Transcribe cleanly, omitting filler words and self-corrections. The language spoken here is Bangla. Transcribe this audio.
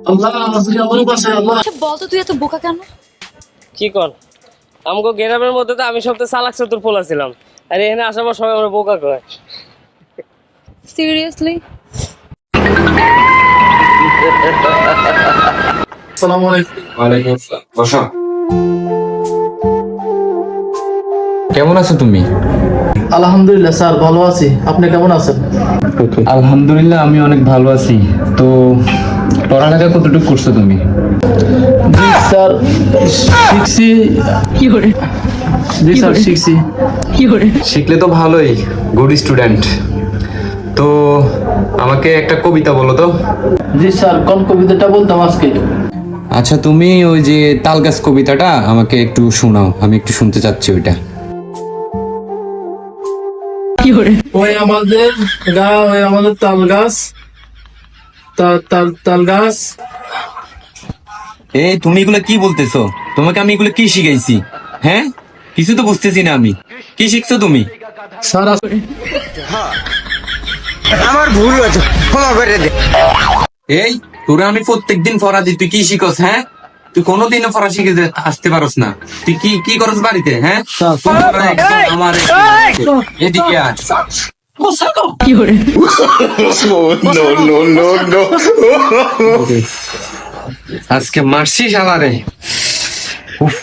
আল্লাহ আজকে আমার বাসায় আল্লাহ। আচ্ছা বলতো তুই এত বোকা কেন? কি কর আমগো গেরামের মধ্যে তো আমি সবচেয়ে চালাক চতুর পোলা ছিলাম, আর এখানে আসার পর সবাই আমরা বোকা কয়। সিরিয়াসলি? আসসালামু আলাইকুম। ওয়ালাইকুম আসসালাম। বসো। কেমন আছো তুমি? আলহামদুলিল্লাহ স্যার ভালো আছি, আপনি কেমন আছেন? আলহামদুলিল্লাহ আমি অনেক ভালো আছি। তো পড়ালেখা কতটুকু করছো তুমি? জি স্যার শিখছি। জি স্যার শিখছি। শিখলে তো ভালোই, গুড স্টুডেন্ট। তো আমাকে একটা কবিতা বলো তো। জি স্যার, কোন কবিতাটা বলতাম আজকে? আচ্ছা তুমি ওই যে তালগাছ কবিতাটা আমাকে একটু শোনাও, আমি একটু শুনতে চাচ্ছি ওইটা। ওই আমাদের ওই আমাদের তাল গাছ, তাল গাছ। এই তুমি এগুলো কি বলতেছো? তোমাকে আমি এগুলো কি শিখাইছি? হ্যাঁ, কিছু তো বুঝতেছি না আমি। কি শিখছো তুমি? স্যার আমার ভুল হয়েছে, ক্ষমা করে দে। এই তোরা আমি প্রত্যেকদিন পড়া দিই, তুই কি শিখস? হ্যাঁ, তুই কোনোদিনও পড়া শিখে আসতে পারস না। তুই কি কি করস বাড়িতে? হ্যাঁ, তোরা একদম আমার এদিকে আয়। আজকে মারছি শালারে। উফ।